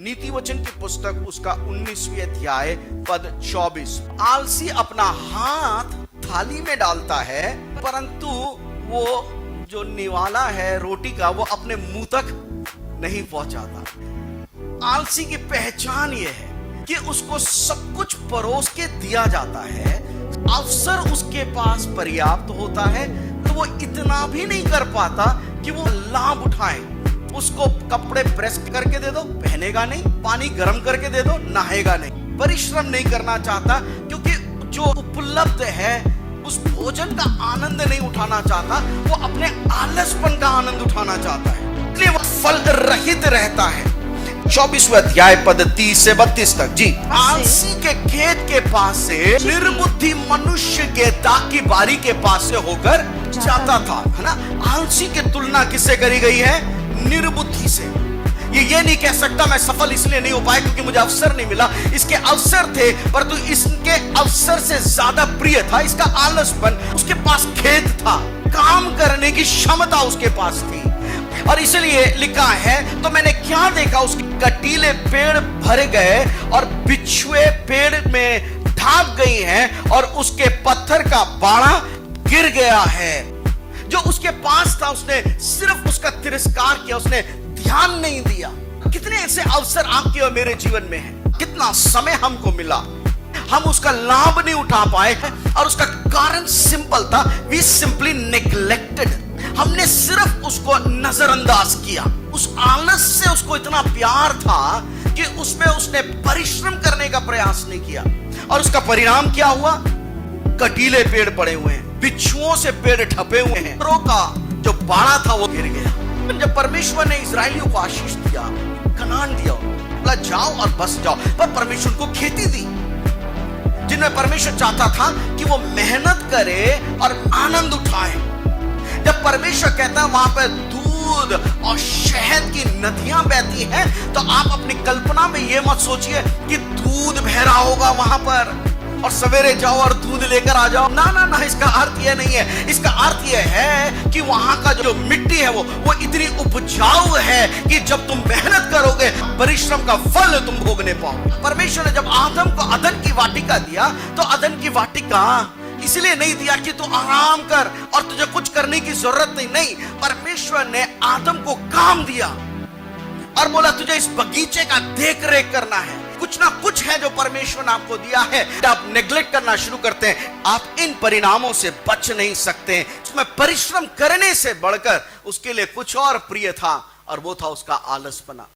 नीति वचन की पुस्तक उसका 19वीं अध्याय पद 24। आलसी अपना हाथ थाली में डालता है, परंतु वो जो निवाला है रोटी का वो अपने मुंह तक नहीं पहुंचाता। आलसी की पहचान ये है कि उसको सब कुछ परोस के दिया जाता है, अवसर उसके पास पर्याप्त होता है तो वो इतना भी नहीं कर पाता कि वो लाभ उठाए। उसको कपड़े प्रेस करके दे दो, पहनेगा नहीं, पानी गर्म करके दे दो, नहाएगा नहीं, परिश्रम नहीं करना चाहता क्योंकि जो उपलब्ध है उस भोजन का आनंद नहीं उठाना चाहता, वो अपने आलसपन का आनंद उठाना चाहता है, इसलिए वो फल रहित रहता है। 24वें अध्याय पद 30 से 32 तक जी। आलसी के खेत के पास से निर्बुद्धि मनुष्य के दाख की बारी के पास से होकर जाता था, है ना। आलसी की तुलना किससे करी गई है? निर्बुद्धि से। ये नहीं कह सकता मैं सफल इसलिए नहीं हो पाया क्योंकि मुझे अवसर नहीं मिला। इसके अवसर थे परंतु इसके अवसर से ज्यादा प्रिय था इसका आलसपन। उसके पास खेत था, काम करने की क्षमता उसके पास थी, और इसलिए लिखा है तो मैंने क्या देखा, उसके कटीले पेड़ भर गए और बिछुए पेड़ में ढाक गई हैं और उसके पत्थर का बाड़ा गिर गया है। जो उसके पास था उसने सिर्फ उसका तिरस्कार किया, उसने ध्यान नहीं दिया। कितने ऐसे अवसर आपके और मेरे जीवन में हैं, कितना समय हमको मिला, हम उसका लाभ नहीं उठा पाए हैं, और उसका कारण सिंपल था, वी सिंपली नेग्लेक्टेड। हमने सिर्फ उसको नजरअंदाज किया। उस आलस से उसको इतना प्यार था कि उसमें उसने परिश्रम करने का प्रयास नहीं किया, और उसका परिणाम क्या हुआ? कटीले पेड़ पड़े हुए हैं, बिच्छुओं से पेड़ ठपे हुए हैं, का जो बाड़ा था वो गिर गया। जब परमेश्वर ने इस्राएलियों को आशीष दिया, कनान दिया, बोला जाओ और बस जाओ, पर परमेश्वर को खेती दी, जिनमें परमेश्वर चाहता था कि वो मेहनत करे और आनंद उठाए। जब परमेश्वर कहता है वहां पर दूध और शहद की नदियां बहती हैं, तो आप अपनी कल्पना में ये मत सोचिए कि दूध बह रहा होगा वहां पर और सवेरे जाओ और दूध लेकर आ जाओ। ना ना ना, इसका अर्थ यह नहीं है। इसका अर्थ यह है कि वहां का जो मिट्टी है वो इतनी उपजाऊ है कि जब तुम मेहनत करोगे परिश्रम का फल तुम भोगने पाओगे। परमेश्वर ने जब आदम को अदन की वाटिका दिया तो अदन की वाटिका इसलिए नहीं दिया कि तू आराम कर और तुझे कुछ करने की जरूरत नहीं। परमेश्वर ने आदम को काम दिया और बोला तुझे इस बगीचे का देख रेख करना है। कुछ ना कुछ है जो परमेश्वर ने आपको दिया है, आप नेग्लेक्ट करना शुरू करते हैं, आप इन परिणामों से बच नहीं सकते। उसमें परिश्रम करने से बढ़कर उसके लिए कुछ और प्रिय था, और वो था उसका आलसपना।